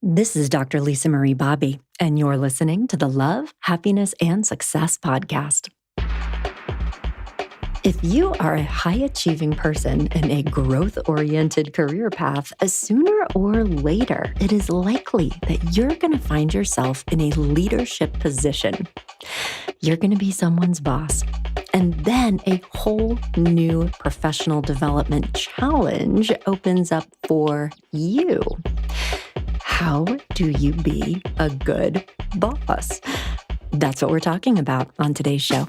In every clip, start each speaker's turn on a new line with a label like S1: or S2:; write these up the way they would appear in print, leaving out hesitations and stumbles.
S1: This is Dr. Lisa Marie Bobby, and you're listening to the Love, Happiness, and Success podcast. If you are a high-achieving person in a growth-oriented career path, sooner or later, it is likely that you're going to find yourself in a leadership position. You're going to be someone's boss. And then a whole new professional development challenge opens up for you. How do you be a good boss? That's what we're talking about on today's show.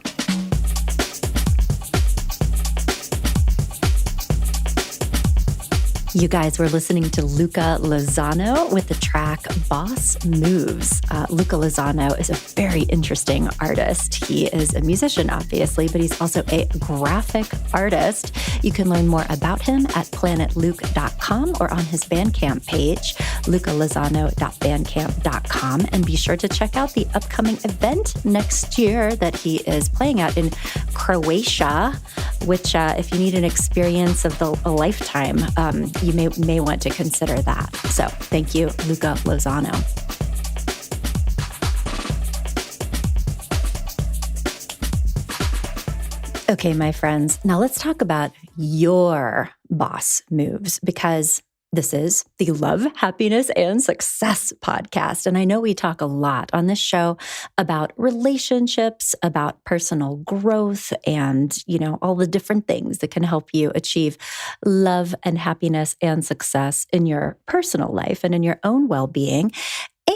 S1: You guys were listening to Luca Lozano with the track Boss Moves. Luca Lozano is a very interesting artist. He is a musician, obviously, but he's also a graphic artist. You can learn more about him at planetluke.com or on his Bandcamp page, lucalozano.bandcamp.com. And be sure to check out the upcoming event next year that he is playing at in Croatia, which if you need an experience of a lifetime, you may want to consider that. So thank you, Luca Lozano. Okay, my friends, now let's talk about your boss moves, because this is the Love, Happiness, and Success podcast. And I know we talk a lot on this show about relationships, about personal growth, and, all the different things that can help you achieve love and happiness and success in your personal life and in your own well-being.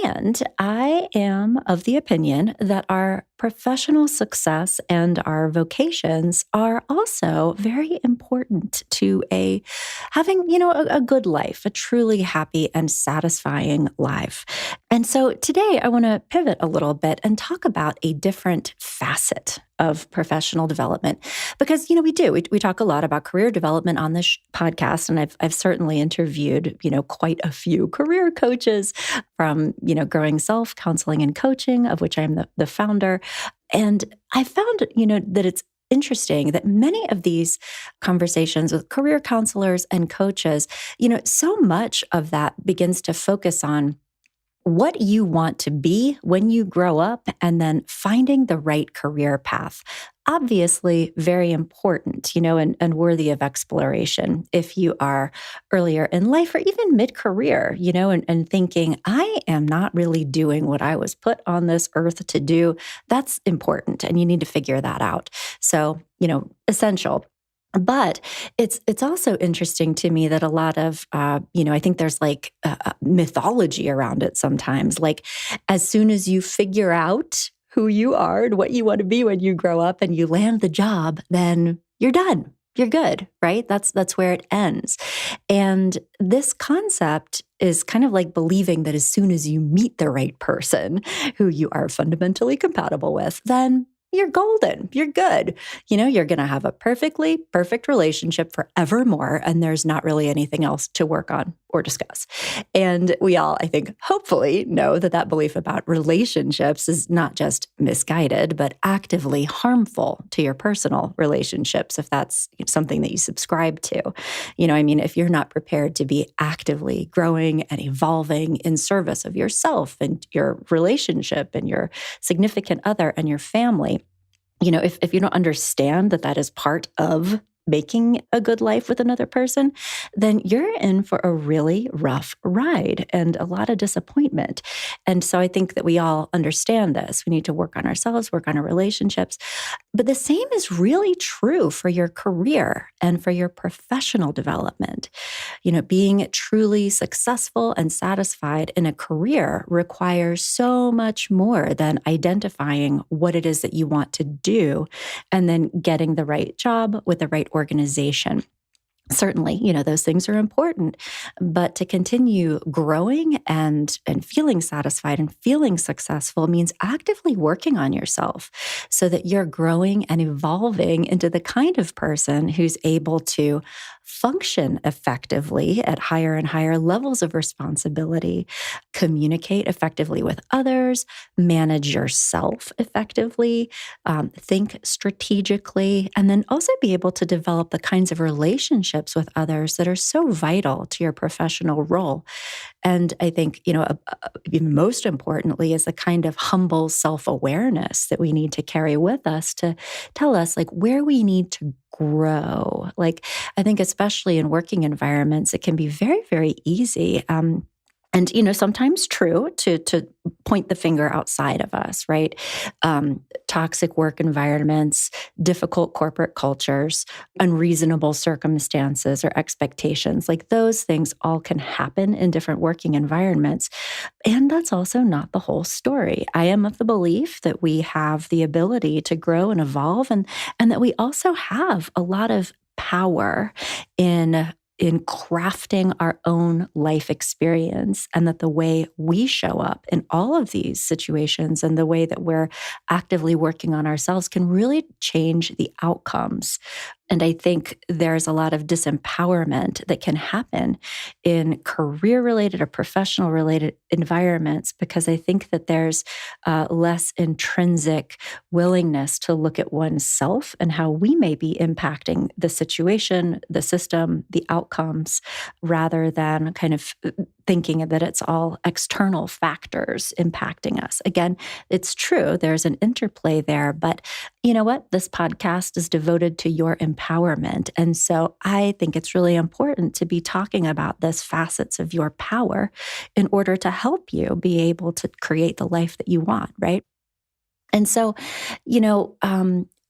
S1: And I am of the opinion that our professional success and our vocations are also very important to having a good life, a truly happy and satisfying life. And so today I want to pivot a little bit and talk about a different facet of professional development, because we talk a lot about career development on this podcast, and I've certainly interviewed quite a few career coaches from Growing Self Counseling and Coaching, of which I'm the founder. And I found that it's interesting that many of these conversations with career counselors and coaches, so much of that begins to focus on what you want to be when you grow up, and then finding the right career path. Obviously, very important, and worthy of exploration if you are earlier in life or even mid-career, and thinking, I am not really doing what I was put on this earth to do. That's important, and you need to figure that out. So, essential. But it's also interesting to me that a lot of, I think there's like mythology around it sometimes. Like, as soon as you figure out who you are and what you want to be when you grow up and you land the job, then you're done. You're good, right? That's where it ends. And this concept is kind of like believing that as soon as you meet the right person who you are fundamentally compatible with, then you're golden. You're good. You're going to have a perfect relationship forevermore, and there's not really anything else to work on or discuss. And we all, I think, hopefully know that belief about relationships is not just misguided, but actively harmful to your personal relationships, if that's something that you subscribe to. If you're not prepared to be actively growing and evolving in service of yourself and your relationship and your significant other and your family, if you don't understand that is part of making a good life with another person, then you're in for a really rough ride and a lot of disappointment. And so I think that we all understand this. We need to work on ourselves, work on our relationships. But the same is really true for your career and for your professional development. Being truly successful and satisfied in a career requires so much more than identifying what it is that you want to do and then getting the right job with the right organization. Certainly, those things are important, but to continue growing and feeling satisfied and feeling successful means actively working on yourself so that you're growing and evolving into the kind of person who's able to function effectively at higher and higher levels of responsibility, communicate effectively with others, manage yourself effectively, think strategically, and then also be able to develop the kinds of relationships with others that are so vital to your professional role. And I think, even most importantly, is the kind of humble self-awareness that we need to carry with us to tell us like where we need to grow. Like, I think especially in working environments, it can be very, very easy. And sometimes true to point the finger outside of us, right? Toxic work environments, difficult corporate cultures, unreasonable circumstances or expectations, like those things all can happen in different working environments. And that's also not the whole story. I am of the belief that we have the ability to grow and evolve, and that we also have a lot of power in crafting our own life experience, and that the way we show up in all of these situations and the way that we're actively working on ourselves can really change the outcomes. And I think there's a lot of disempowerment that can happen in career-related or professional-related environments, because I think that there's less intrinsic willingness to look at oneself and how we may be impacting the situation, the system, the outcomes, rather than kind of thinking that it's all external factors impacting us. Again, it's true, there's an interplay there, but you know what? This podcast is devoted to your empowerment. And so I think it's really important to be talking about these facets of your power in order to help you be able to create the life that you want, right? And so,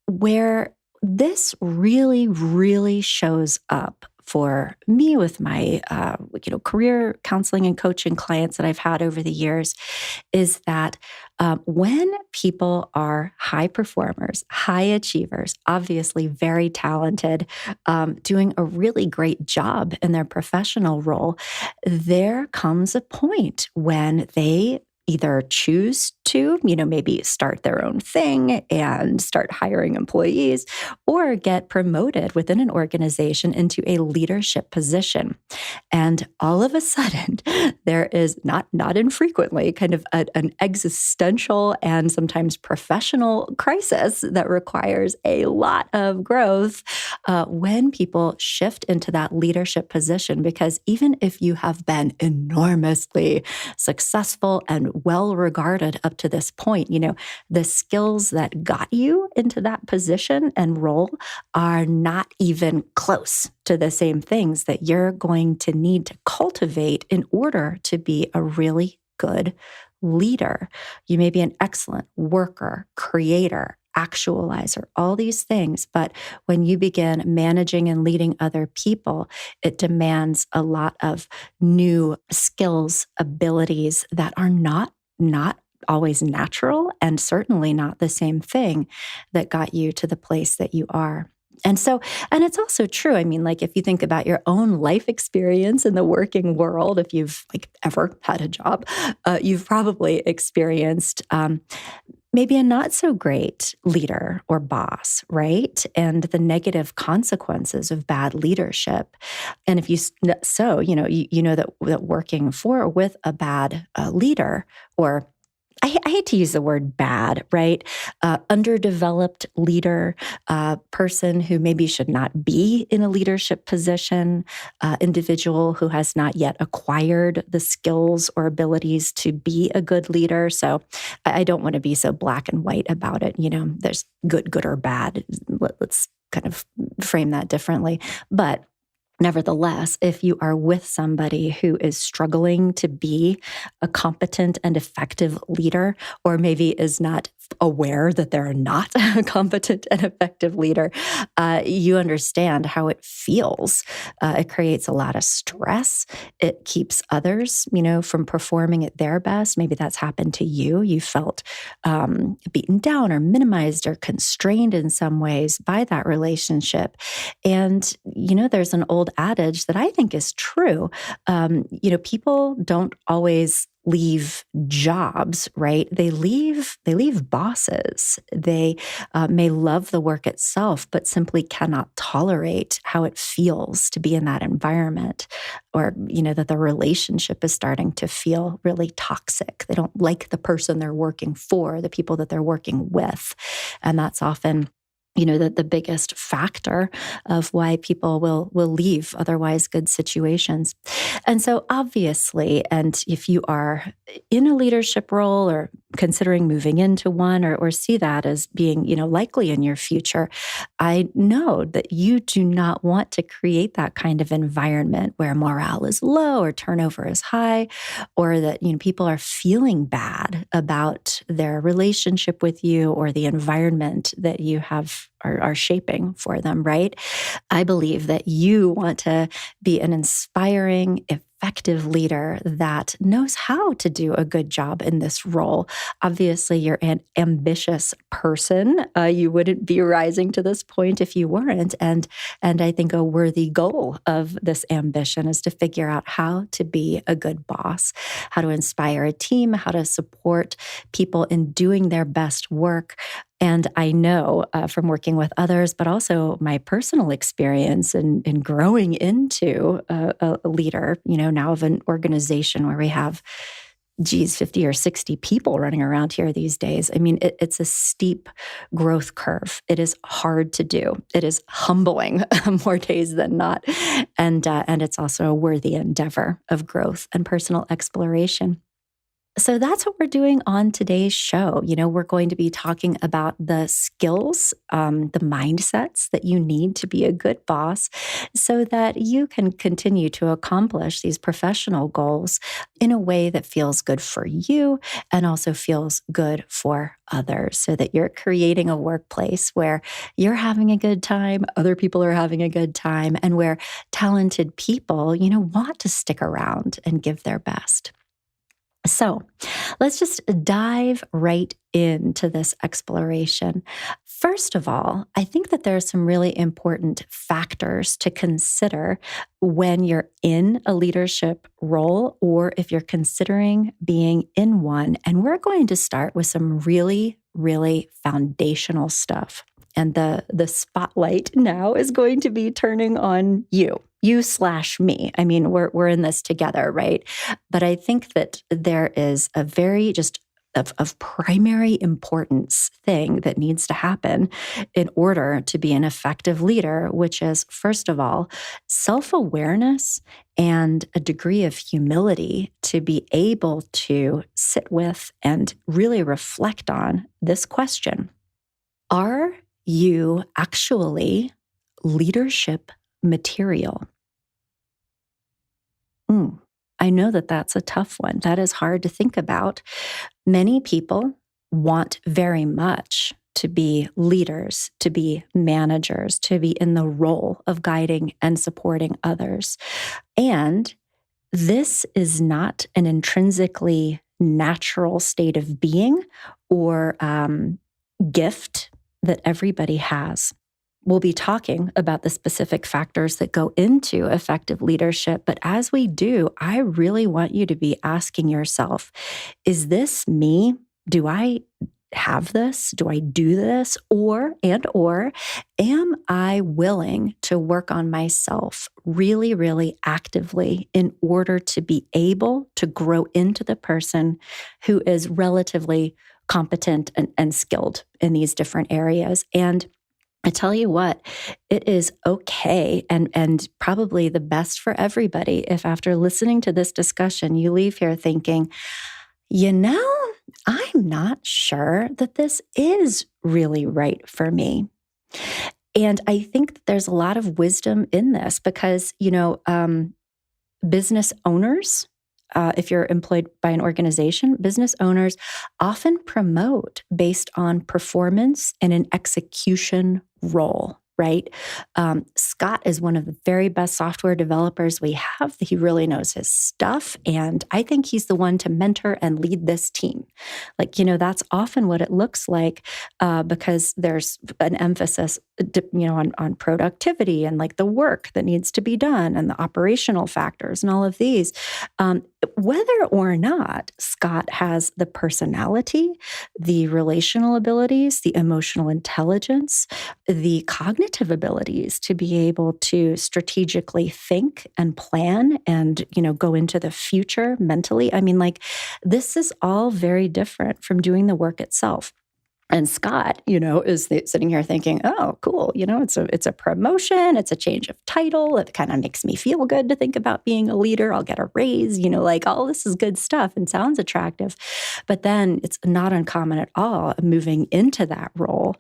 S1: where this really, really shows up for me with my, career counseling and coaching clients that I've had over the years is that when people are high performers, high achievers, obviously very talented, doing a really great job in their professional role, there comes a point when they either choose to, maybe start their own thing and start hiring employees, or get promoted within an organization into a leadership position. And all of a sudden, there is not infrequently kind of an existential and sometimes professional crisis that requires a lot of growth when people shift into that leadership position. Because even if you have been enormously successful and well regarded up to this point, the skills that got you into that position and role are not even close to the same things that you're going to need to cultivate in order to be a really good leader. You may be an excellent worker, creator, actualizer, all these things. But when you begin managing and leading other people, it demands a lot of new skills, abilities that are not always natural, and certainly not the same thing that got you to the place that you are. And it's also true. I mean, like if you think about your own life experience in the working world, if you've ever had a job, you've probably experienced maybe a not so great leader or boss, right? And the negative consequences of bad leadership. And if you know that working for or with a bad leader, or I hate to use the word bad, right? Underdeveloped leader, person who maybe should not be in a leadership position, individual who has not yet acquired the skills or abilities to be a good leader. So I don't want to be so black and white about it. There's good or bad. Let's kind of frame that differently. But nevertheless, if you are with somebody who is struggling to be a competent and effective leader, or maybe is not aware that they're not a competent and effective leader, you understand how it feels. It creates a lot of stress. It keeps others, from performing at their best. Maybe that's happened to you. You felt beaten down or minimized or constrained in some ways by that relationship. And, there's an old adage that I think is true. People don't always leave jobs, right? They leave bosses. They may love the work itself, but simply cannot tolerate how it feels to be in that environment, or, that the relationship is starting to feel really toxic. They don't like the person they're working for, the people that they're working with. And that's often the biggest factor of why people will leave otherwise good situations. And so obviously, and if you are in a leadership role or considering moving into one, or see that as being, likely in your future, I know that you do not want to create that kind of environment where morale is low or turnover is high, or that, people are feeling bad about their relationship with you or the environment that you are shaping for them, right? I believe that you want to be an inspiring, effective leader that knows how to do a good job in this role. Obviously, you're an ambitious person. You wouldn't be rising to this point if you weren't. And I think a worthy goal of this ambition is to figure out how to be a good boss, how to inspire a team, how to support people in doing their best work. And I know from working with others, but also my personal experience in growing into a leader, now of an organization where we have, 50 or 60 people running around here these days. I mean, it's a steep growth curve. It is hard to do. It is humbling more days than not. And it's also a worthy endeavor of growth and personal exploration. So that's what we're doing on today's show. We're going to be talking about the skills, the mindsets that you need to be a good boss so that you can continue to accomplish these professional goals in a way that feels good for you and also feels good for others, so that you're creating a workplace where you're having a good time, other people are having a good time, and where talented people, want to stick around and give their best. So let's just dive right into this exploration. First of all, I think that there are some really important factors to consider when you're in a leadership role or if you're considering being in one. And we're going to start with some really, really foundational stuff. And the spotlight now is going to be turning on you/me. I mean, we're in this together, right? But I think that there is a very just of primary importance thing that needs to happen in order to be an effective leader, which is, first of all, self-awareness and a degree of humility to be able to sit with and really reflect on this question. Are you actually leadership material? I know that that's a tough one. That is hard to think about. Many people want very much to be leaders, to be managers, to be in the role of guiding and supporting others. And this is not an intrinsically natural state of being or gift that everybody has. We'll be talking about the specific factors that go into effective leadership. But as we do, I really want you to be asking yourself, is this me? Do I have this? Do I do this? Or am I willing to work on myself really, really actively in order to be able to grow into the person who is relatively competent and skilled in these different areas? And I tell you what, it is okay and probably the best for everybody if after listening to this discussion, you leave here thinking, I'm not sure that this is really right for me. And I think that there's a lot of wisdom in this because, business owners, if you're employed by an organization, business owners often promote based on performance and an execution role, right? Scott is one of the very best software developers we have. He really knows his stuff. And I think he's the one to mentor and lead this team. That's often what it looks like because there's an emphasis, on productivity and the work that needs to be done and the operational factors and all of these. whether or not Scott has the personality, the relational abilities, the emotional intelligence, the cognitive abilities to be able to strategically think and plan and, go into the future mentally. I mean, like, this is all very different from doing the work itself. And Scott, is sitting here thinking, "Oh, cool. It's a promotion. It's a change of title. It kind of makes me feel good to think about being a leader. I'll get a raise. Like all this is good stuff and sounds attractive." But then it's not uncommon at all. Moving into that role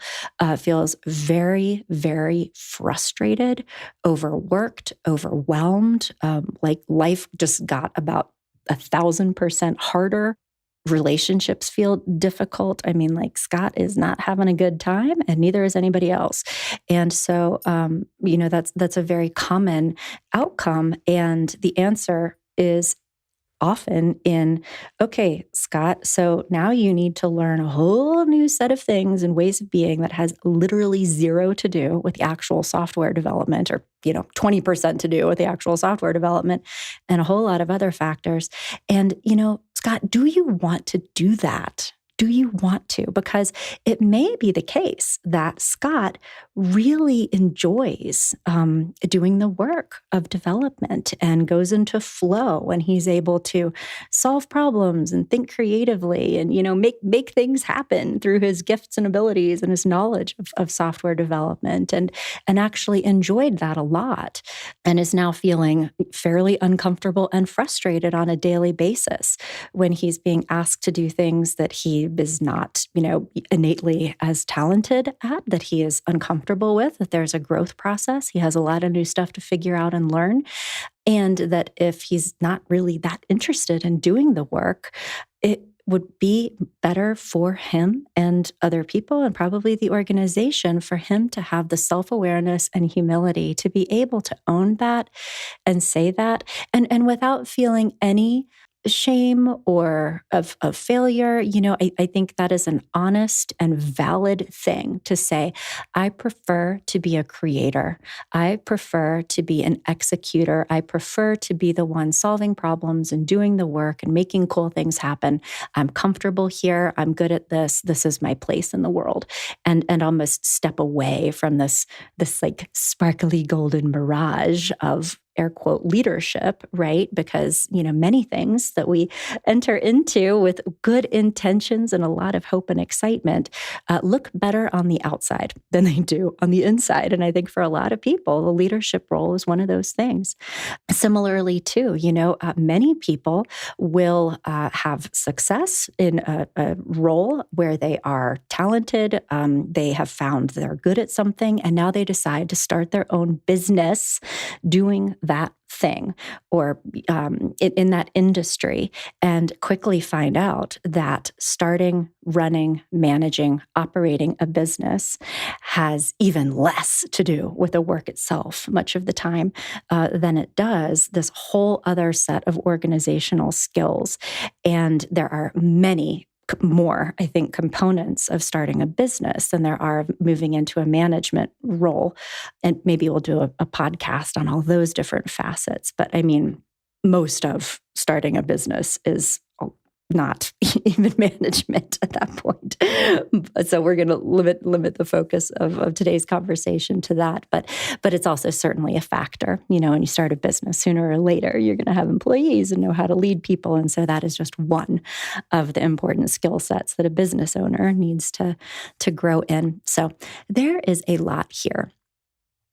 S1: feels very, very frustrated, overworked, overwhelmed. Like life just got about 1,000% harder. Relationships feel difficult. I mean, like Scott is not having a good time, and neither is anybody else. And so, that's a very common outcome. And the answer is often in, okay, Scott, so now you need to learn a whole new set of things and ways of being that has literally zero to do with the actual software development, or 20% to do with the actual software development, and a whole lot of other factors. And, Scott, do you want to do that? Do you want to? Because it may be the case that Scott really enjoys doing the work of development and goes into flow when he's able to solve problems and think creatively and make things happen through his gifts and abilities and his knowledge of software development, and actually enjoyed that a lot, and is now feeling fairly uncomfortable and frustrated on a daily basis when he's being asked to do things that he is not, innately as talented at, that he is uncomfortable with, that there's a growth process. He has a lot of new stuff to figure out and learn. And that if he's not really that interested in doing the work, it would be better for him and other people, and probably the organization, for him to have the self-awareness and humility to be able to own that and say that, and without feeling any shame or of failure. I think that is an honest and valid thing to say. I prefer to be a creator. I prefer to be an executor. I prefer to be the one solving problems and doing the work and making cool things happen. I'm comfortable here. I'm good at this. This is my place in the world. And almost step away from this like sparkly golden mirage of air quote leadership, right? Because, many things that we enter into with good intentions and a lot of hope and excitement look better on the outside than they do on the inside. And I think for a lot of people, the leadership role is one of those things. Similarly, too, many people will have success in a role where they are talented, they have found they're good at something, and now they decide to start their own business doing that thing, or in that industry, and quickly find out that starting, running, managing, operating a business has even less to do with the work itself much of the time than it does this whole other set of organizational skills. And there are many more, I think, components of starting a business than there are of moving into a management role. And maybe we'll do a podcast on all those different facets. But I mean, most of starting a business is not even management at that point. So we're going to limit the focus of today's conversation to that. But it's also certainly a factor. When you start a business, sooner or later, you're going to have employees and know how to lead people. And so that is just one of the important skill sets that a business owner needs to grow in. So there is a lot here.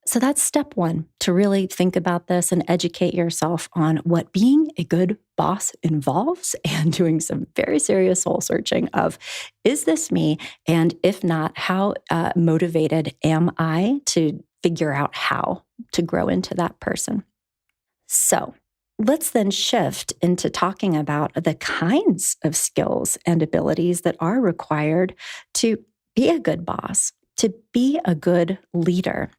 S1: So that's step one, to really think about this and educate yourself on what being a good boss involves, and doing some very serious soul searching of, is this me? And if not, how motivated am I to figure out how to grow into that person? So let's then shift into talking about the kinds of skills and abilities that are required to be a good boss, to be a good leader.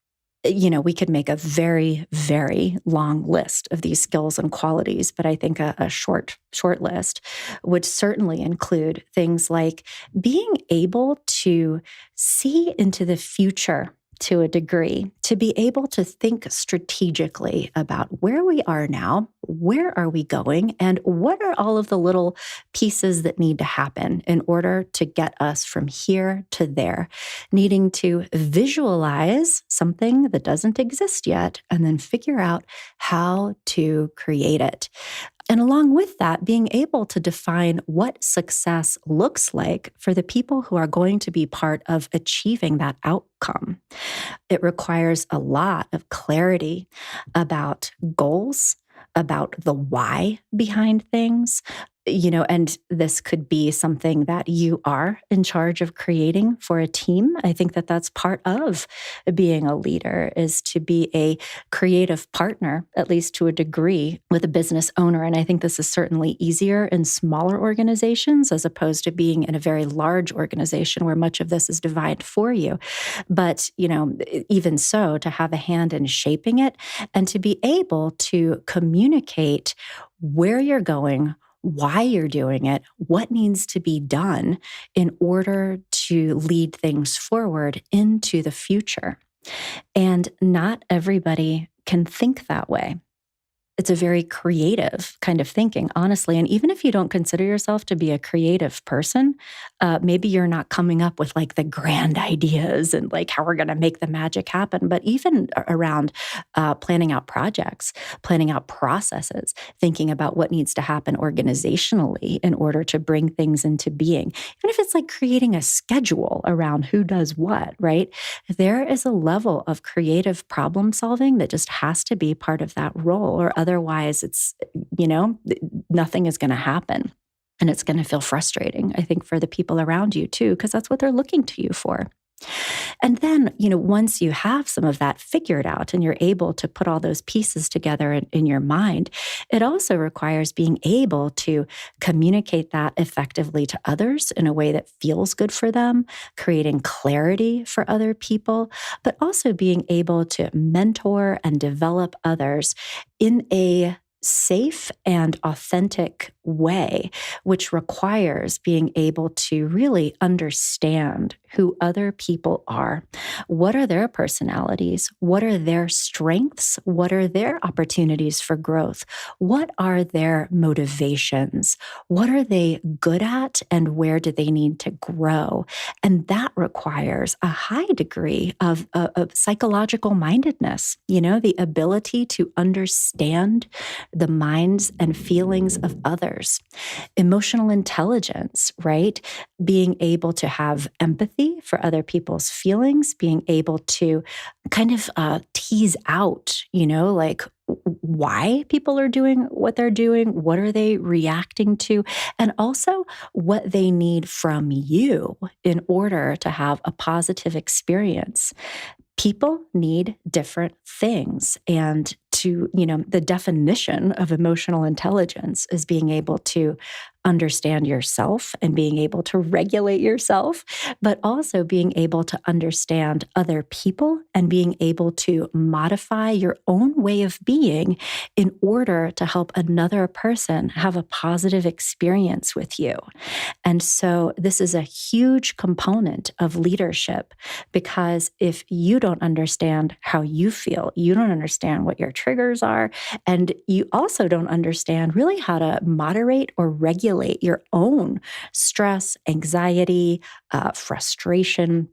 S1: We could make a very, very long list of these skills and qualities, but I think a short list would certainly include things like being able to see into the future to a degree, to be able to think strategically about where we are now, where are we going, and what are all of the little pieces that need to happen in order to get us from here to there, needing to visualize something that doesn't exist yet, and then figure out how to create it. And along with that, being able to define what success looks like for the people who are going to be part of achieving that outcome. It requires a lot of clarity about goals, about the why behind things. And this could be something that you are in charge of creating for a team. I think that that's part of being a leader, is to be a creative partner, at least to a degree, with a business owner. And I think this is certainly easier in smaller organizations as opposed to being in a very large organization where much of this is divided for you. But, even so, to have a hand in shaping it and to be able to communicate where you're going, why you're doing it, what needs to be done in order to lead things forward into the future. And not everybody can think that way. It's a very creative kind of thinking, honestly. And even if you don't consider yourself to be a creative person, maybe you're not coming up with like the grand ideas and like how we're going to make the magic happen. But even around planning out projects, planning out processes, thinking about what needs to happen organizationally in order to bring things into being, even if it's like creating a schedule around who does what, right? There is a level of creative problem solving that just has to be part of that role, or otherwise it's, nothing is going to happen. And it's going to feel frustrating, I think, for the people around you too, because that's what they're looking to you for. And then, once you have some of that figured out and you're able to put all those pieces together in your mind, it also requires being able to communicate that effectively to others in a way that feels good for them, creating clarity for other people, but also being able to mentor and develop others in a safe and authentic way, which requires being able to really understand who other people are. What are their personalities? What are their strengths? What are their opportunities for growth? What are their motivations? What are they good at? And where do they need to grow? And that requires a high degree of psychological mindedness, the ability to understand the minds and feelings of others. Emotional intelligence, right? Being able to have empathy for other people's feelings, being able to kind of tease out, like why people are doing what they're doing, what are they reacting to, and also what they need from you in order to have a positive experience. People need different things. And the definition of emotional intelligence is being able to understand yourself and being able to regulate yourself, but also being able to understand other people and being able to modify your own way of being in order to help another person have a positive experience with you. And so this is a huge component of leadership, because if you don't understand how you feel, you don't understand what your triggers are, and you also don't understand really how to moderate or regulate your own stress, anxiety, frustration,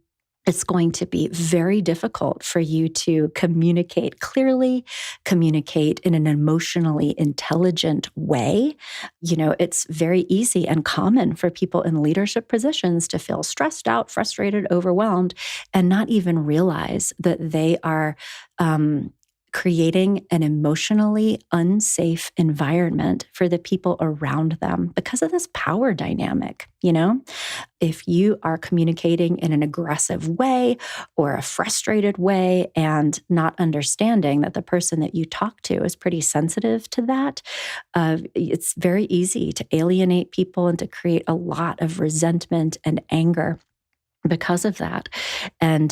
S1: it's going to be very difficult for you to communicate clearly, communicate in an emotionally intelligent way. It's very easy and common for people in leadership positions to feel stressed out, frustrated, overwhelmed, and not even realize that they are creating an emotionally unsafe environment for the people around them because of this power dynamic. If you are communicating in an aggressive way or a frustrated way and not understanding that the person that you talk to is pretty sensitive to that, it's very easy to alienate people and to create a lot of resentment and anger because of that. And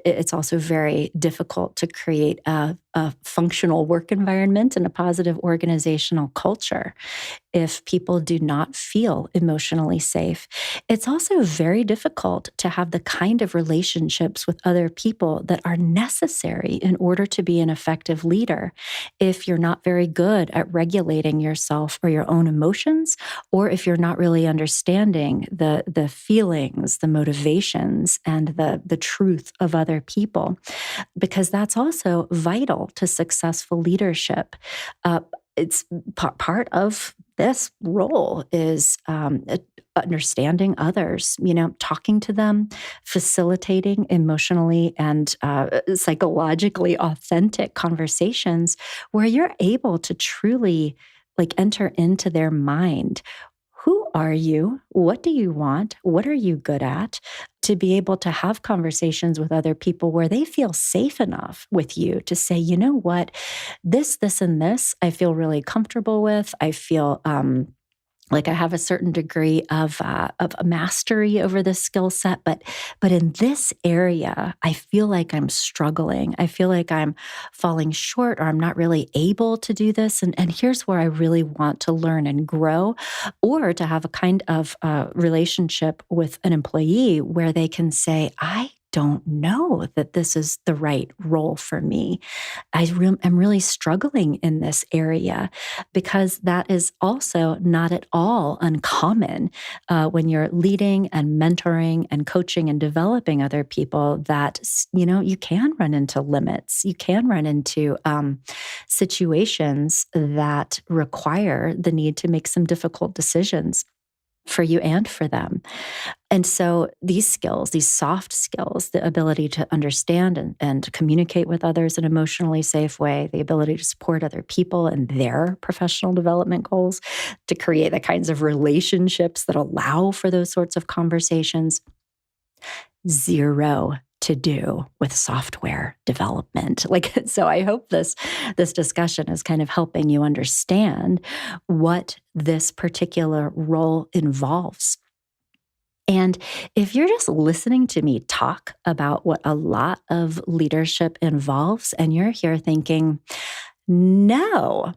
S1: it's also very difficult to create a functional work environment and a positive organizational culture. if people do not feel emotionally safe. It's also very difficult to have the kind of relationships with other people that are necessary in order to be an effective leader if you're not very good at regulating yourself or your own emotions, or if you're not really understanding the feelings, the motivations, and the truth of other people, because that's also vital to successful leadership. It's part of this role is understanding others, talking to them, facilitating emotionally and psychologically authentic conversations where you're able to truly enter into their mind. Who are you? What do you want? What are you good at? To be able to have conversations with other people where they feel safe enough with you to say, you know what, this, and this, I feel really comfortable with. I feel like I have a certain degree of a mastery over this skill set, but in this area, I feel like I'm struggling. I feel like I'm falling short, or I'm not really able to do this. And here's where I really want to learn and grow, or to have a kind of relationship with an employee where they can say, I don't know that this is the right role for me. I'm really struggling in this area, because that is also not at all uncommon when you're leading and mentoring and coaching and developing other people, that, you can run into limits. You can run into situations that require the need to make some difficult decisions for you and for them. And so these skills, these soft skills, the ability to understand and communicate with others in an emotionally safe way, the ability to support other people and their professional development goals, to create the kinds of relationships that allow for those sorts of conversations, zero to do with software development. So I hope this discussion is kind of helping you understand what this particular role involves. And if you're just listening to me talk about what a lot of leadership involves, and you're here thinking, no,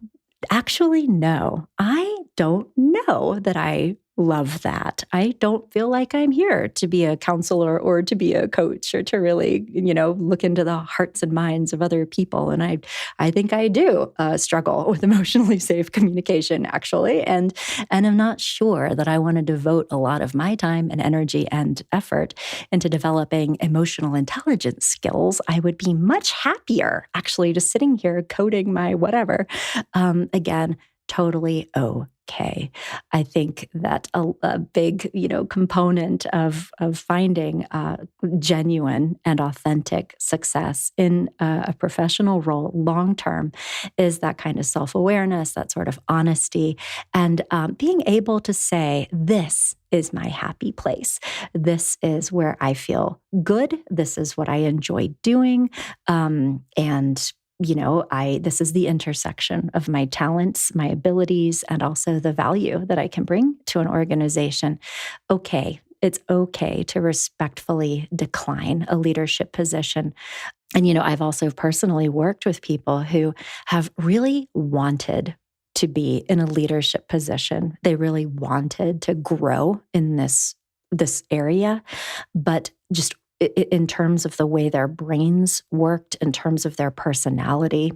S1: actually, no, I don't know that I love that. I don't feel like I'm here to be a counselor or to be a coach or to really, look into the hearts and minds of other people. And I think I do struggle with emotionally safe communication, actually. And I'm not sure that I want to devote a lot of my time and energy and effort into developing emotional intelligence skills. I would be much happier actually just sitting here coding my whatever. Again, totally okay. I think that a big, component of finding genuine and authentic success in a professional role long term is that kind of self-awareness, that sort of honesty, and being able to say, this is my happy place. This is where I feel good. This is what I enjoy doing. And this is the intersection of my talents, my abilities, and also the value that I can bring to an organization. Okay, it's okay to respectfully decline a leadership position. And, I've also personally worked with people who have really wanted to be in a leadership position. They really wanted to grow in this area, but just in terms of the way their brains worked, in terms of their personality,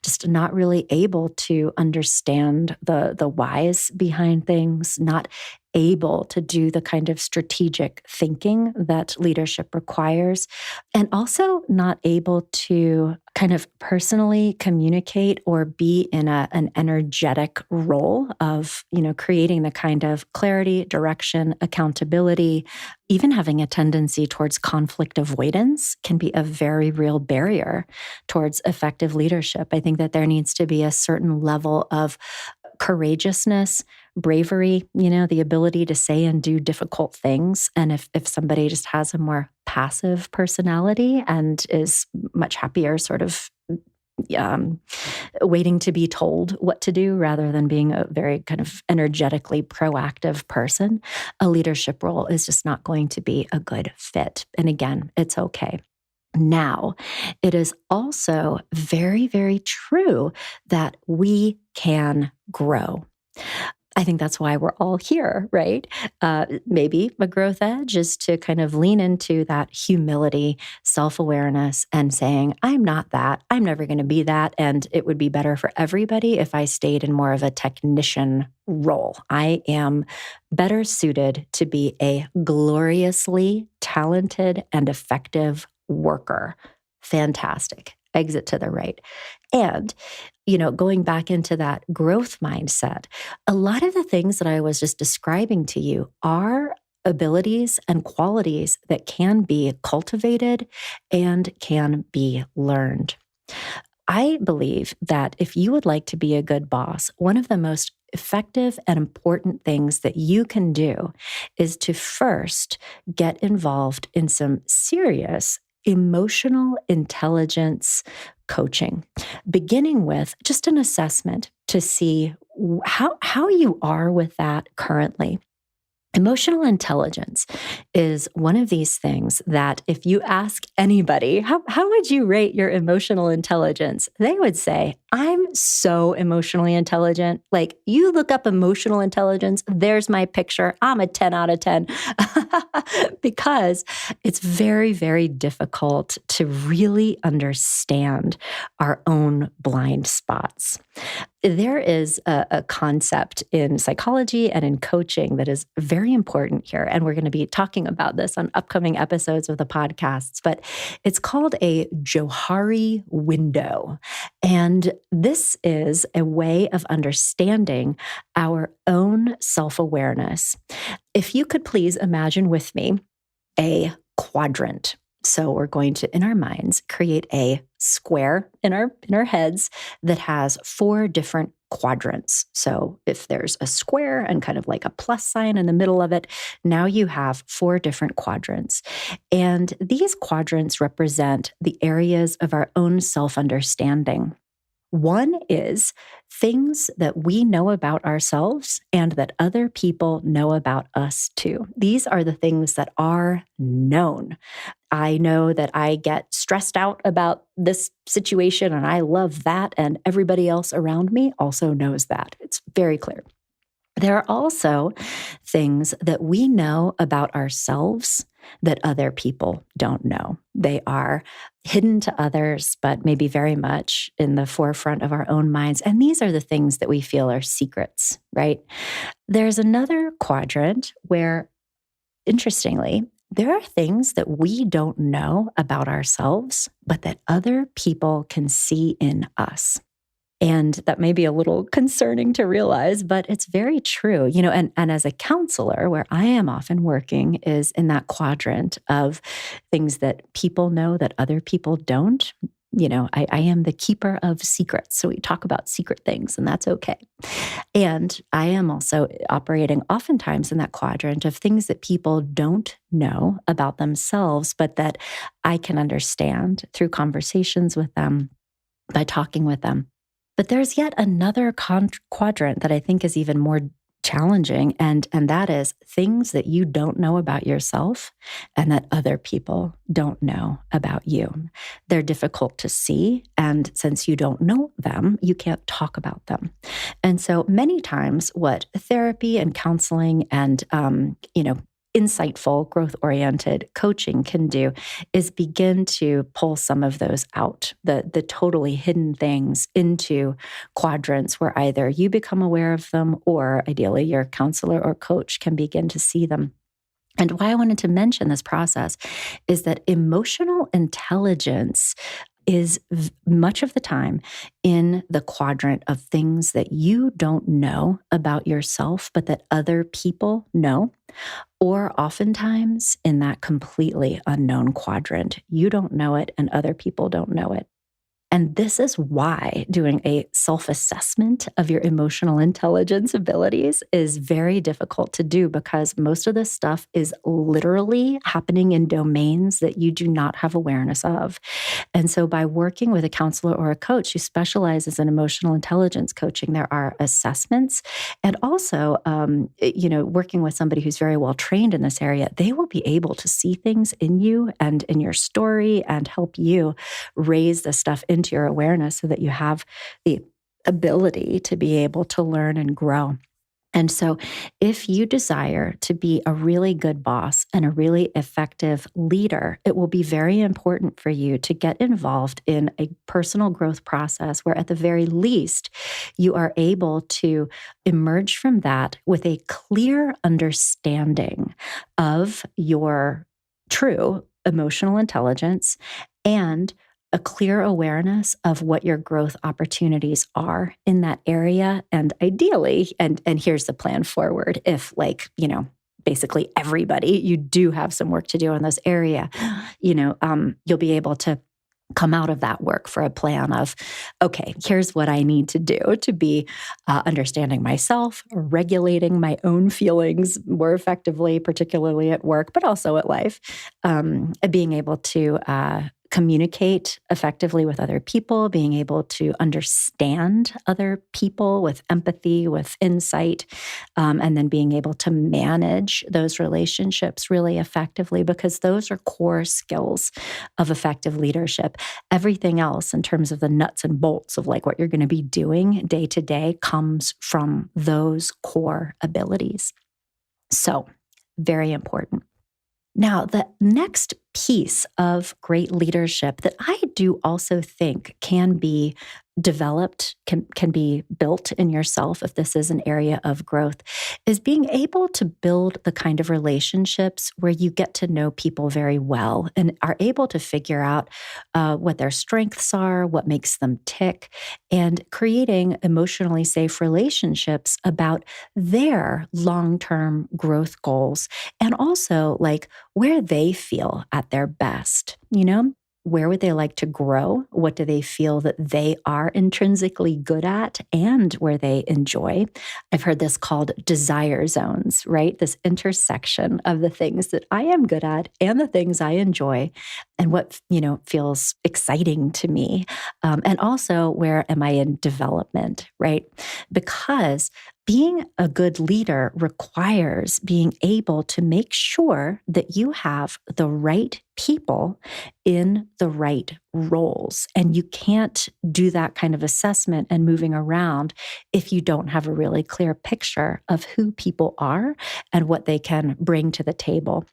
S1: just not really able to understand the whys behind things, not able to do the kind of strategic thinking that leadership requires, and also not able to kind of personally communicate or be in an energetic role of, creating the kind of clarity, direction, accountability. Even having a tendency towards conflict avoidance can be a very real barrier towards effective leadership. I think that there needs to be a certain level of courageousness, bravery, the ability to say and do difficult things. And if somebody just has a more passive personality and is much happier sort of waiting to be told what to do rather than being a very kind of energetically proactive person, a leadership role is just not going to be a good fit. And again, it's okay. Now, it is also very, very true that we can grow. I think that's why we're all here, right? Maybe a growth edge is to kind of lean into that humility, self-awareness, and saying, I'm not that. I'm never going to be that. And it would be better for everybody if I stayed in more of a technician role. I am better suited to be a gloriously talented and effective worker. Fantastic. Exit to the right. And going back into that growth mindset, a lot of the things that I was just describing to you are abilities and qualities that can be cultivated and can be learned. I believe that if you would like to be a good boss, one of the most effective and important things that you can do is to first get involved in some serious emotional intelligence coaching, beginning with just an assessment to see how you are with that currently. Emotional intelligence is one of these things that if you ask anybody, how would you rate your emotional intelligence? They would say, I'm so emotionally intelligent. Like, you look up emotional intelligence, there's my picture. I'm a 10 out of 10 because it's very, very difficult to really understand our own blind spots. There is a concept in psychology and in coaching that is very important here. And we're going to be talking about this on upcoming episodes of the podcasts, but it's called a Johari window. And this is a way of understanding our own self-awareness. If you could please imagine with me a quadrant. So we're going to, in our minds, create a square in our heads that has 4 different quadrants. So if there's a square and kind of like a plus sign in the middle of it, now you have 4 different quadrants. And these quadrants represent the areas of our own self-understanding. One is things that we know about ourselves and that other people know about us too. These are the things that are known. I know that I get stressed out about this situation and I love that, and everybody else around me also knows that. It's very clear. There are also things that we know about ourselves that other people don't know. They are hidden to others, but maybe very much in the forefront of our own minds. And these are the things that we feel are secrets, right? There's another quadrant where, interestingly, there are things that we don't know about ourselves, but that other people can see in us. And that may be a little concerning to realize, but it's very true. And as a counselor, where I am often working is in that quadrant of things that people know that other people don't. I am the keeper of secrets. So we talk about secret things, and that's okay. And I am also operating oftentimes in that quadrant of things that people don't know about themselves, but that I can understand through conversations with them, by talking with them. But there's yet another quadrant that I think is even more challenging, and that is things that you don't know about yourself and that other people don't know about you. They're difficult to see, and since you don't know them, you can't talk about them. And so many times what therapy and counseling and insightful, growth-oriented coaching can do is begin to pull some of those out, the totally hidden things into quadrants where either you become aware of them or ideally your counselor or coach can begin to see them. And why I wanted to mention this process is that emotional intelligence is much of the time in the quadrant of things that you don't know about yourself, but that other people know, or oftentimes in that completely unknown quadrant. You don't know it and other people don't know it. And this is why doing a self-assessment of your emotional intelligence abilities is very difficult to do, because most of this stuff is literally happening in domains that you do not have awareness of. And so by working with a counselor or a coach who specializes in emotional intelligence coaching, there are assessments. And also, working with somebody who's very well trained in this area, they will be able to see things in you and in your story and help you raise the stuff into your awareness so that you have the ability to be able to learn and grow. And so, if you desire to be a really good boss and a really effective leader, it will be very important for you to get involved in a personal growth process where, at the very least, you are able to emerge from that with a clear understanding of your true emotional intelligence and a clear awareness of what your growth opportunities are in that area. And ideally, and here's the plan forward, if basically everybody, you do have some work to do in this area, you'll be able to come out of that work for a plan of, okay, here's what I need to do to be understanding myself, regulating my own feelings more effectively, particularly at work, but also at life, being able to communicate effectively with other people, being able to understand other people with empathy, with insight, and then being able to manage those relationships really effectively, because those are core skills of effective leadership. Everything else in terms of the nuts and bolts of what you're going to be doing day to day comes from those core abilities. So, very important. Now, the next piece of great leadership that I do also think can be developed, can be built in yourself if this is an area of growth, is being able to build the kind of relationships where you get to know people very well and are able to figure out what their strengths are, what makes them tick, and creating emotionally safe relationships about their long-term growth goals, and also where they feel at their best, Where would they like to grow? What do they feel that they are intrinsically good at and where they enjoy? I've heard this called desire zones, right? This intersection of the things that I am good at and the things I enjoy and what, feels exciting to me. And also, where am I in development, right? Because being a good leader requires being able to make sure that you have the right people in the right roles. And you can't do that kind of assessment and moving around if you don't have a really clear picture of who people are and what they can bring to the table.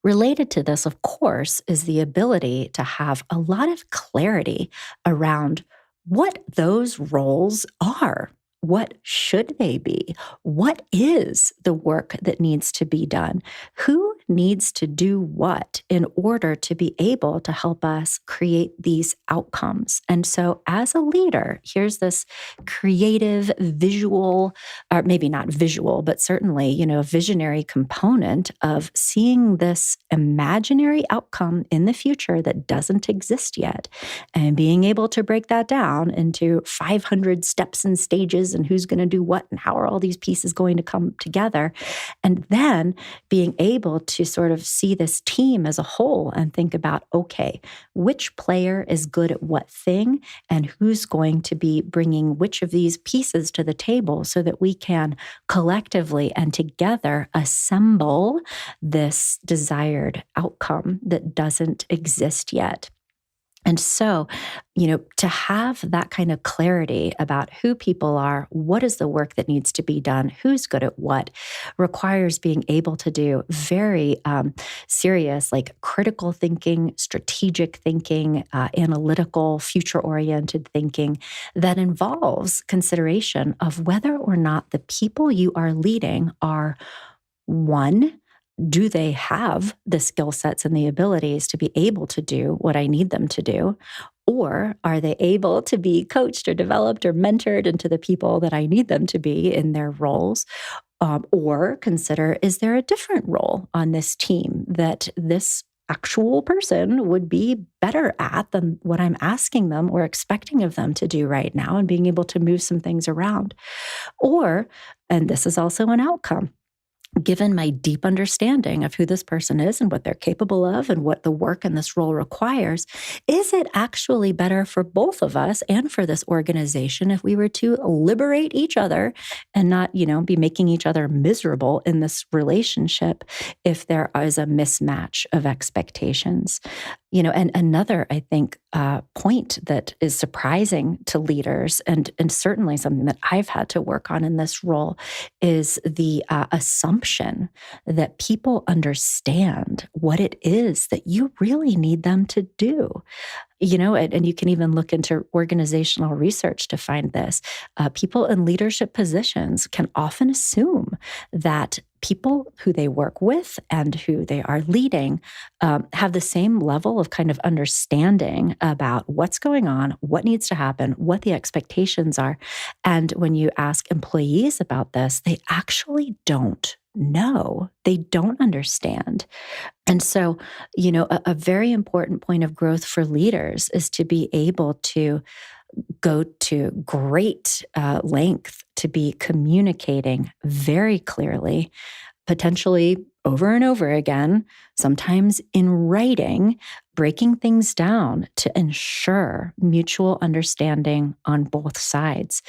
S1: Related to this, of course, is the ability to have a lot of clarity around what those roles are. What should they be? What is the work that needs to be done? Who needs to do what in order to be able to help us create these outcomes? And so, as a leader, here's this creative, visual, or maybe not visual, but certainly, visionary component of seeing this imaginary outcome in the future that doesn't exist yet and being able to break that down into 500 steps and stages and who's going to do what and how are all these pieces going to come together. And then being able to sort of see this team as a whole and think about, okay, which player is good at what thing and who's going to be bringing which of these pieces to the table so that we can collectively and together assemble this desired outcome that doesn't exist yet. And so, to have that kind of clarity about who people are, what is the work that needs to be done, who's good at what, requires being able to do very serious, critical thinking, strategic thinking, analytical, future-oriented thinking that involves consideration of whether or not the people you are leading are, one, do they have the skill sets and the abilities to be able to do what I need them to do? Or are they able to be coached or developed or mentored into the people that I need them to be in their roles? Or consider, is there a different role on this team that this actual person would be better at than what I'm asking them or expecting of them to do right now, and being able to move some things around? Or, and this is also an outcome, given my deep understanding of who this person is and what they're capable of and what the work in this role requires, is it actually better for both of us and for this organization if we were to liberate each other and not, be making each other miserable in this relationship if there is a mismatch of expectations? And another, I think, point that is surprising to leaders, and certainly something that I've had to work on in this role, is the assumption that people understand what it is that you really need them to do. And you can even look into organizational research to find this. People in leadership positions can often assume that people who they work with and who they are leading have the same level of kind of understanding about what's going on, what needs to happen, what the expectations are. And when you ask employees about this, they actually don't know. They don't understand. And so, a very important point of growth for leaders is to be able to go to great length to be communicating very clearly, potentially over and over again, sometimes in writing, breaking things down to ensure mutual understanding on both sides.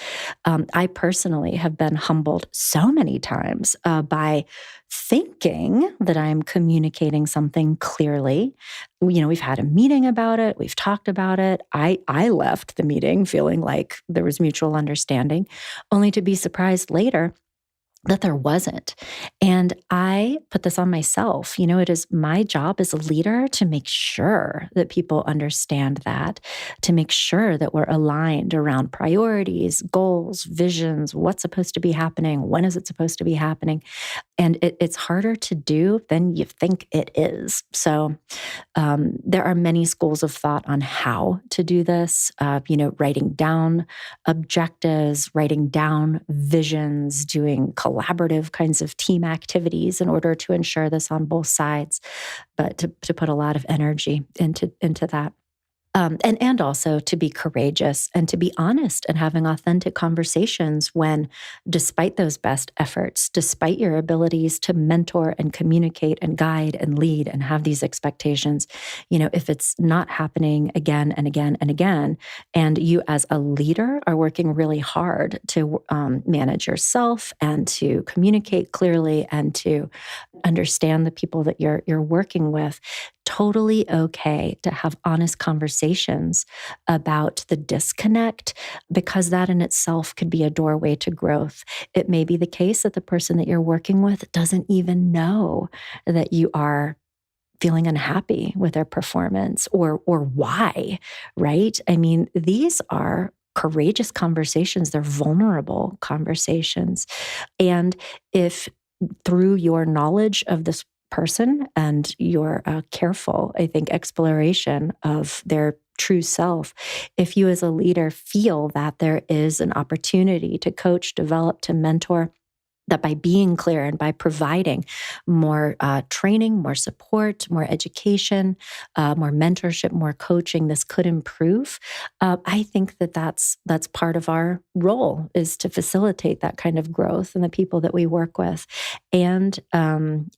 S1: I personally have been humbled so many times by thinking that I'm communicating something clearly. We've had a meeting about it. We've talked about it. I left the meeting feeling like there was mutual understanding, only to be surprised later that there wasn't. And I put this on myself. It is my job as a leader to make sure that people understand that, to make sure that we're aligned around priorities, goals, visions, what's supposed to be happening, when is it supposed to be happening. And it's harder to do than you think it is. So there are many schools of thought on how to do this, writing down objectives, writing down visions, doing collaborative kinds of team activities in order to ensure this on both sides, but to put a lot of energy into that. And also to be courageous and to be honest and having authentic conversations when, despite those best efforts, despite your abilities to mentor and communicate and guide and lead and have these expectations, if it's not happening again and again and again, and you as a leader are working really hard to manage yourself and to communicate clearly and to understand the people that you're working with, totally okay to have honest conversations about the disconnect, because that in itself could be a doorway to growth. It may be the case that the person that you're working with doesn't even know that you are feeling unhappy with their performance or why, right? I mean, these are courageous conversations. They're vulnerable conversations. And if through your knowledge of this person and your careful, I think, exploration of their true self, if you as a leader feel that there is an opportunity to coach, develop, to mentor, that by being clear and by providing more training, more support, more education, more mentorship, more coaching, this could improve. I think that's part of our role, is to facilitate that kind of growth in the people that we work with. And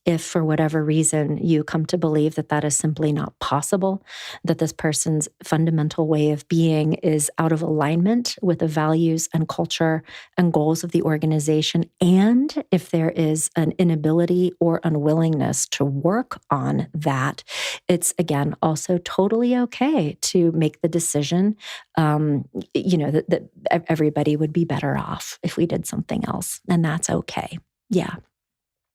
S1: if for whatever reason you come to believe that that is simply not possible, that this person's fundamental way of being is out of alignment with the values and culture and goals of the organization, and if there is an inability or unwillingness to work on that, it's, again, also totally okay to make the decision, that everybody would be better off if we did something else. And that's okay. Yeah.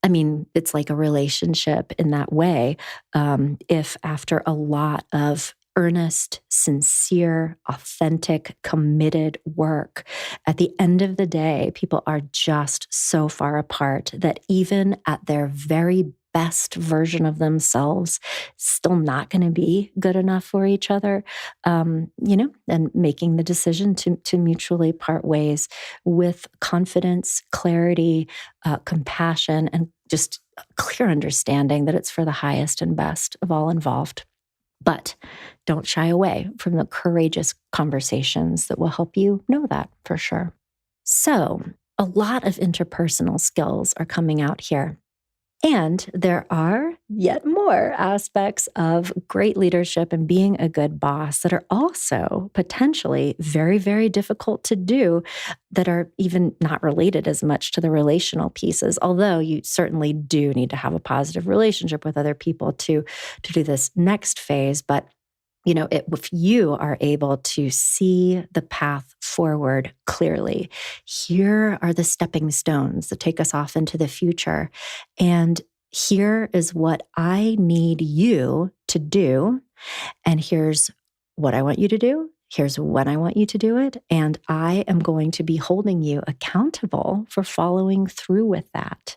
S1: I mean, it's like a relationship in that way. If after a lot of earnest, sincere, authentic, committed work, at the end of the day, people are just so far apart that even at their very best version of themselves, still not going to be good enough for each other, and making the decision to mutually part ways with confidence, clarity, compassion, and just clear understanding that it's for the highest and best of all involved. But don't shy away from the courageous conversations that will help you know that for sure. So, a lot of interpersonal skills are coming out here. And there are yet more aspects of great leadership and being a good boss that are also potentially very, very difficult to do, that are even not related as much to the relational pieces, although you certainly do need to have a positive relationship with other people to do this next phase. But if you are able to see the path forward clearly, here are the stepping stones that take us off into the future. And here is what I need you to do. And here's what I want you to do. Here's when I want you to do it. And I am going to be holding you accountable for following through with that.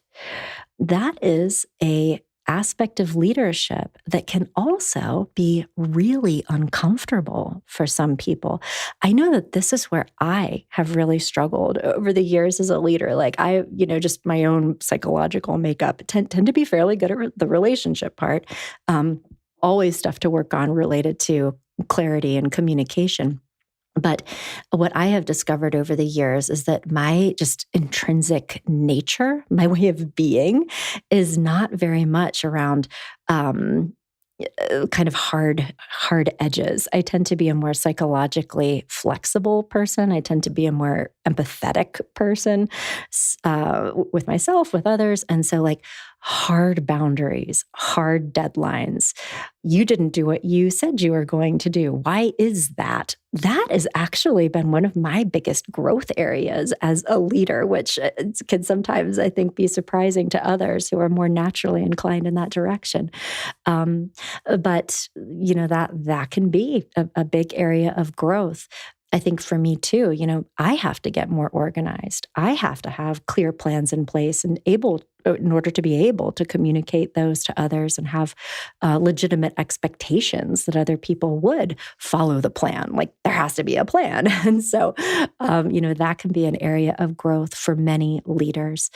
S1: That is a aspect of leadership that can also be really uncomfortable for some people. I know that this is where I have really struggled over the years as a leader. Like just my own psychological makeup tend to be fairly good at the relationship part. Always stuff to work on related to clarity and communication. But what I have discovered over the years is that my just intrinsic nature, my way of being, is not very much around kind of hard edges. I tend to be a more psychologically flexible person. I tend to be a more empathetic person with myself, with others. And so hard boundaries, hard deadlines. You didn't do what you said you were going to do. Why is that? That has actually been one of my biggest growth areas as a leader, which can sometimes, I think, be surprising to others who are more naturally inclined in that direction. But that can be a big area of growth. I think for me too, I have to get more organized. I have to have clear plans in place and in order to be able to communicate those to others and have legitimate expectations that other people would follow the plan. Like there has to be a plan. And so, that can be an area of growth for many leaders.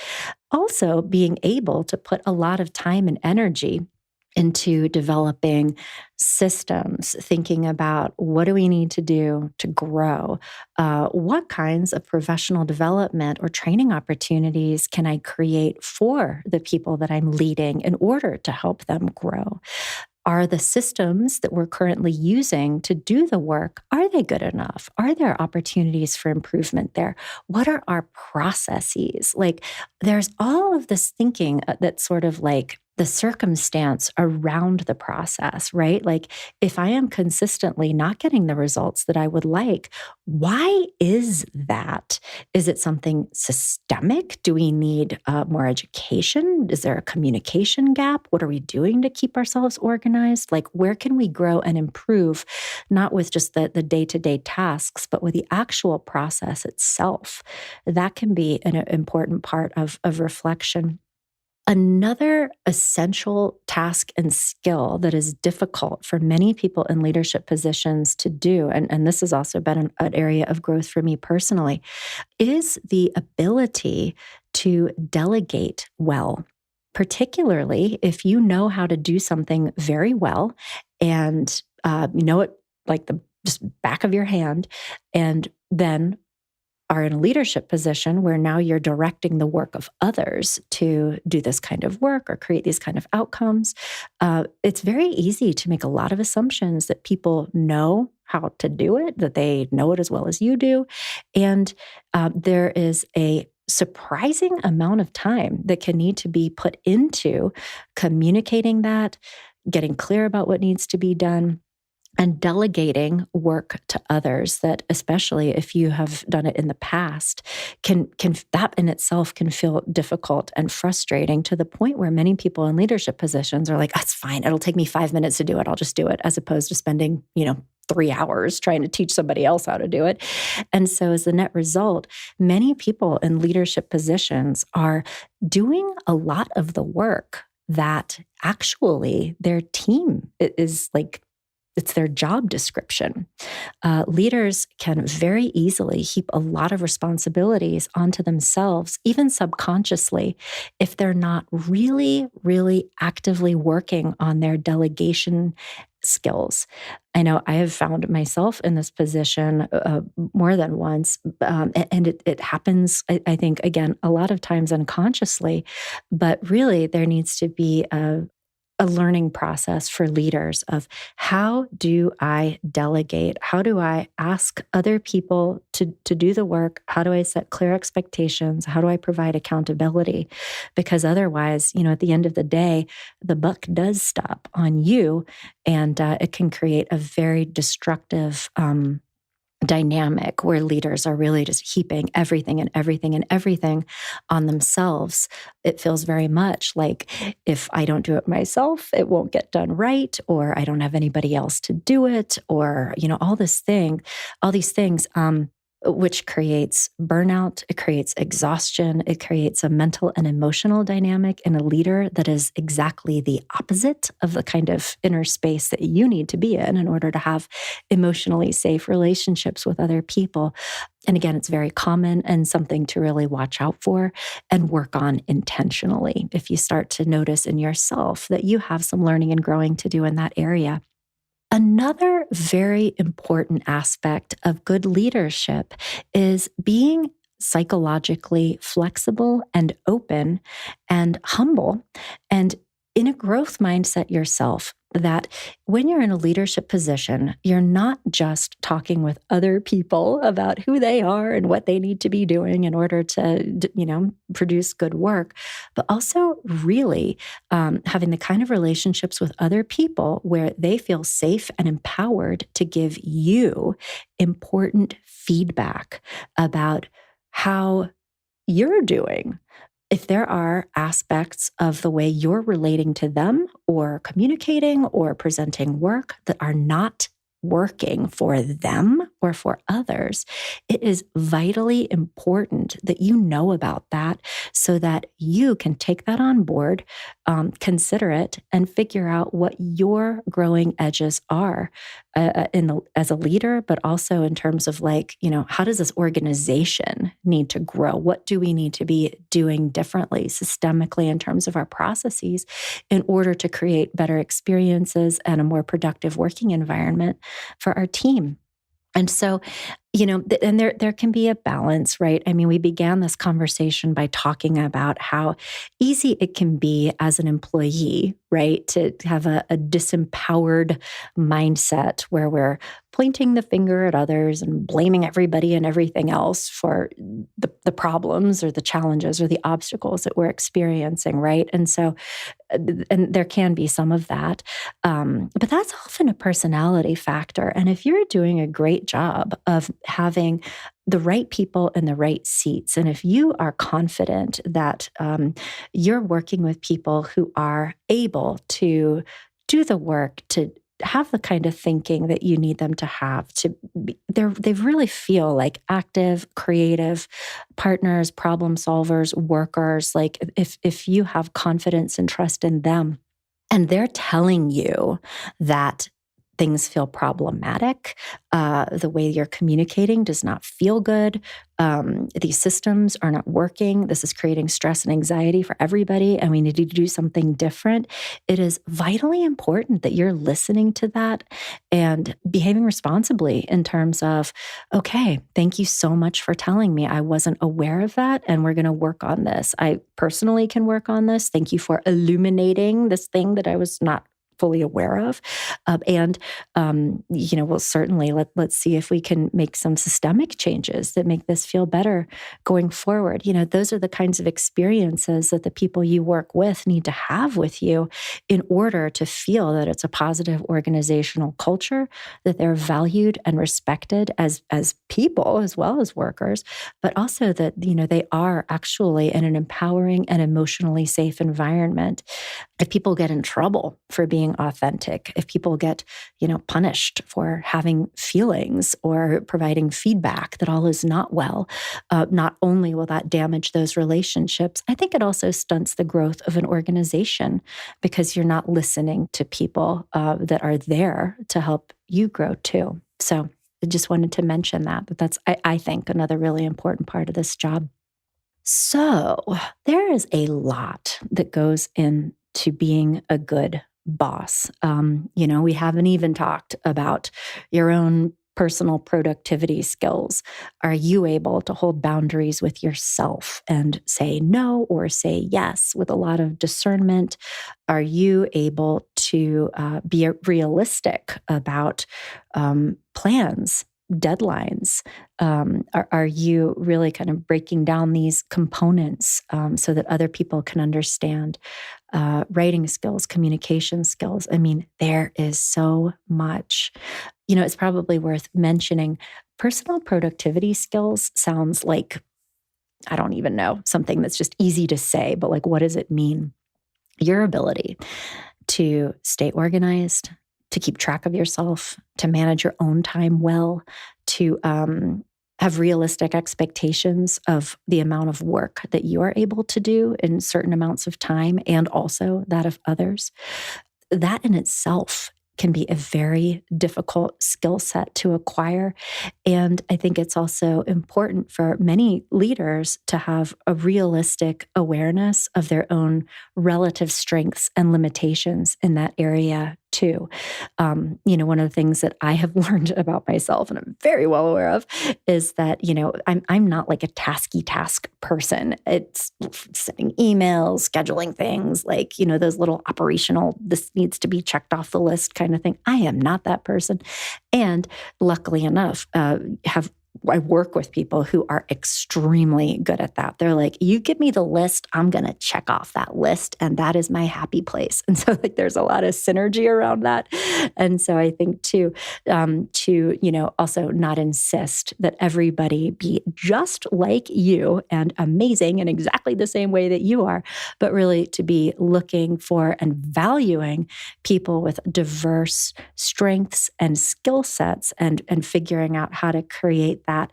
S1: Also, being able to put a lot of time and energy into developing systems, thinking about what do we need to do to grow? What kinds of professional development or training opportunities can I create for the people that I'm leading in order to help them grow? Are the systems that we're currently using to do the work, are they good enough? Are there opportunities for improvement there? What are our processes? There's all of this thinking that's sort of the circumstance around the process, right? If I am consistently not getting the results that I would like, why is that? Is it something systemic? Do we need more education? Is there a communication gap? What are we doing to keep ourselves organized? Where can we grow and improve, not with just the day-to-day tasks, but with the actual process itself? That can be an important part of reflection. Another essential task and skill that is difficult for many people in leadership positions to do, and this has also been an area of growth for me personally, is the ability to delegate well, particularly if you know how to do something very well and you know it like the just back of your hand, and then are in a leadership position where now you're directing the work of others to do this kind of work or create these kind of outcomes. It's very easy to make a lot of assumptions that people know how to do it, that they know it as well as you do. And there is a surprising amount of time that can need to be put into communicating that, getting clear about what needs to be done, and delegating work to others that, especially if you have done it in the past, can that in itself can feel difficult and frustrating to the point where many people in leadership positions are like, that's fine. It'll take me 5 minutes to do it. I'll just do it, as opposed to spending, 3 hours trying to teach somebody else how to do it. And so as the net result, many people in leadership positions are doing a lot of the work that actually their team is it's their job description. Leaders can very easily heap a lot of responsibilities onto themselves, even subconsciously, if they're not really, really actively working on their delegation skills. I know I have found myself in this position more than once, and it happens, I think, again, a lot of times unconsciously, but really there needs to be a learning process for leaders of how do I delegate? How do I ask other people to do the work? How do I set clear expectations? How do I provide accountability? Because otherwise, at the end of the day, the buck does stop on you, and it can create a very destructive dynamic where leaders are really just heaping everything and everything and everything on themselves. It feels very much like if I don't do it myself, it won't get done right, or I don't have anybody else to do it, or, all these things, which creates burnout, it creates exhaustion, it creates a mental and emotional dynamic in a leader that is exactly the opposite of the kind of inner space that you need to be in order to have emotionally safe relationships with other people. And again, it's very common and something to really watch out for and work on intentionally if you start to notice in yourself that you have some learning and growing to do in that area. Another very important aspect of good leadership is being psychologically flexible and open and humble and in a growth mindset yourself. That when you're in a leadership position, you're not just talking with other people about who they are and what they need to be doing in order to, produce good work, but also really having the kind of relationships with other people where they feel safe and empowered to give you important feedback about how you're doing. If there are aspects of the way you're relating to them or communicating or presenting work that are not working for them or for others, it is vitally important that you know about that so that you can take that on board, consider it, and figure out what your growing edges are as a leader, but also in terms of how does this organization need to grow? What do we need to be doing differently systemically in terms of our processes in order to create better experiences and a more productive working environment for our team? And so, and there can be a balance, right? I mean, we began this conversation by talking about how easy it can be as an employee, right, to have a disempowered mindset where we're pointing the finger at others and blaming everybody and everything else for the problems or the challenges or the obstacles that we're experiencing, right? And so, and there can be some of that, but that's often a personality factor. And if you're doing a great job of having the right people in the right seats, and if you are confident that you're working with people who are able to do the work, to have the kind of thinking that you need them to have, to be, they really feel like active, creative partners, problem solvers, workers. Like if you have confidence and trust in them, and they're telling you that things feel problematic, the way you're communicating does not feel good, these systems are not working, this is creating stress and anxiety for everybody, and we need to do something different. It is vitally important that you're listening to that and behaving responsibly in terms of, okay, thank you so much for telling me. I wasn't aware of that, and we're going to work on this. I personally can work on this. Thank you for illuminating this thing that I was not fully aware of. We'll certainly let's see if we can make some systemic changes that make this feel better going forward. Those are the kinds of experiences that the people you work with need to have with you in order to feel that it's a positive organizational culture, that they're valued and respected as people as well as workers, but also that, they are actually in an empowering and emotionally safe environment. If people get in trouble for being authentic, if people get, punished for having feelings or providing feedback that all is not well, not only will that damage those relationships, I think it also stunts the growth of an organization because you're not listening to people that are there to help you grow too. So I just wanted to mention that, but that's, I think, another really important part of this job. So there is a lot that goes into being a good boss. We haven't even talked about your own personal productivity skills? Are you able to hold boundaries with yourself and say no or say yes with a lot of discernment? Are you able to be realistic about plans, deadlines? Are you really kind of breaking down these components so that other people can understand? Writing skills, communication skills. I mean, there is so much. It's probably worth mentioning personal productivity skills sounds like, I don't even know, something that's just easy to say, but like, what does it mean? Your ability to stay organized, to keep track of yourself, to manage your own time well, to have realistic expectations of the amount of work that you are able to do in certain amounts of time and also that of others. That in itself can be a very difficult skill set to acquire. And I think it's also important for many leaders to have a realistic awareness of their own relative strengths and limitations in that area too. One of the things that I have learned about myself, and I'm very well aware of, is that, I'm not like a task person. It's sending emails, scheduling things, like, those little operational, this needs to be checked off the list kind of thing. I am not that person. And luckily enough, I work with people who are extremely good at that. They're like, you give me the list, I'm going to check off that list. And that is my happy place. And so there's a lot of synergy around that. And so I think to also not insist that everybody be just like you and amazing in exactly the same way that you are, but really to be looking for and valuing people with diverse strengths and skill sets and figuring out how to create that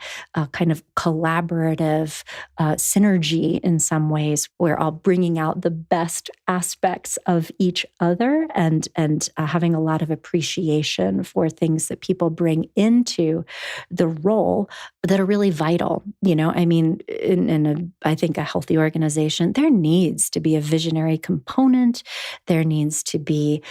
S1: kind of collaborative synergy in some ways, where all bringing out the best aspects of each other and having a lot of appreciation for things that people bring into the role that are really vital. I mean, I think a healthy organization, there needs to be a visionary component. There needs to be,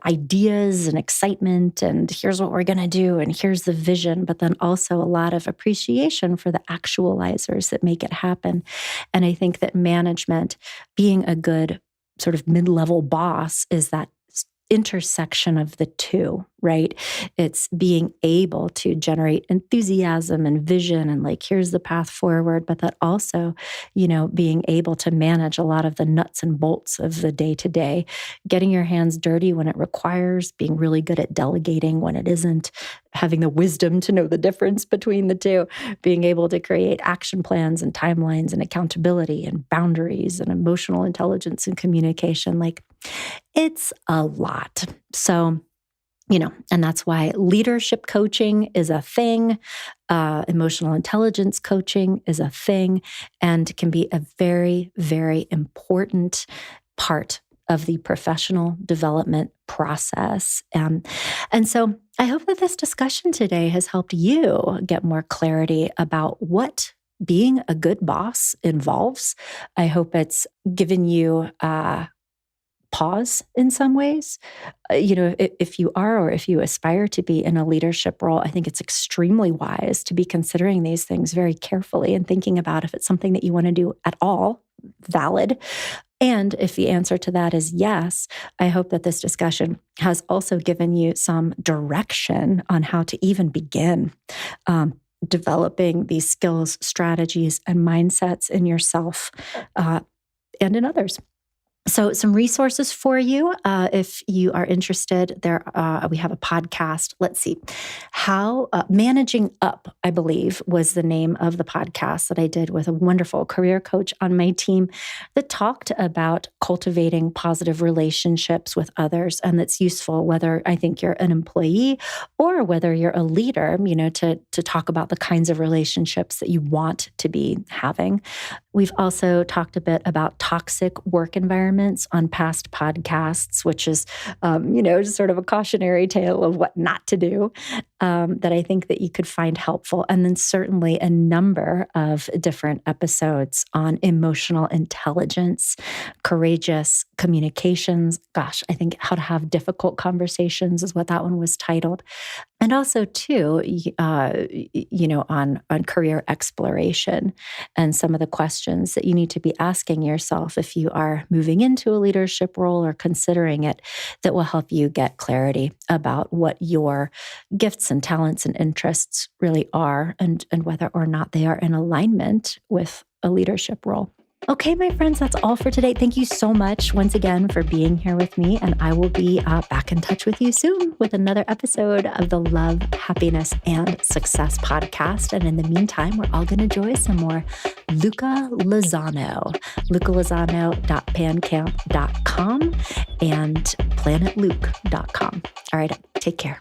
S1: ideas and excitement, and here's what we're going to do, and here's the vision, but then also a lot of appreciation for the actualizers that make it happen. And I think that management, being a good sort of mid-level boss, is that intersection of the two, right? It's being able to generate enthusiasm and vision and like, here's the path forward, but that also, being able to manage a lot of the nuts and bolts of the day-to-day, getting your hands dirty when it requires, being really good at delegating when it isn't, having the wisdom to know the difference between the two, being able to create action plans and timelines and accountability and boundaries and emotional intelligence and communication. Like, it's a lot. So, and that's why leadership coaching is a thing. Emotional intelligence coaching is a thing and can be a very, very important part of the professional development process. And so I hope that this discussion today has helped you get more clarity about what being a good boss involves. I hope it's given you pause in some ways. If you are, or if you aspire to be in a leadership role, I think it's extremely wise to be considering these things very carefully and thinking about if it's something that you want to do at all. Valid. And if the answer to that is yes, I hope that this discussion has also given you some direction on how to even begin developing these skills, strategies, and mindsets in yourself and in others. So some resources for you if you are interested. We have a podcast. Let's see. How Managing Up, I believe, was the name of the podcast that I did with a wonderful career coach on my team that talked about cultivating positive relationships with others. And that's useful whether I think you're an employee or whether you're a leader, to talk about the kinds of relationships that you want to be having. We've also talked a bit about toxic work environments on past podcasts, which is, just sort of a cautionary tale of what not to do that I think that you could find helpful. And then certainly a number of different episodes on emotional intelligence, courageous communications. Gosh, I think How to Have Difficult Conversations is what that one was titled. And also, too, on career exploration and some of the questions that you need to be asking yourself if you are moving into a leadership role or considering it, that will help you get clarity about what your gifts and talents and interests really are, and whether or not they are in alignment with a leadership role. Okay, my friends, that's all for today. Thank you so much once again for being here with me. And I will be back in touch with you soon with another episode of the Love, Happiness, and Success podcast. And in the meantime, we're all going to enjoy some more Luca Lozano, lucalozano.bandcamp.com and planetluke.com. All right, take care.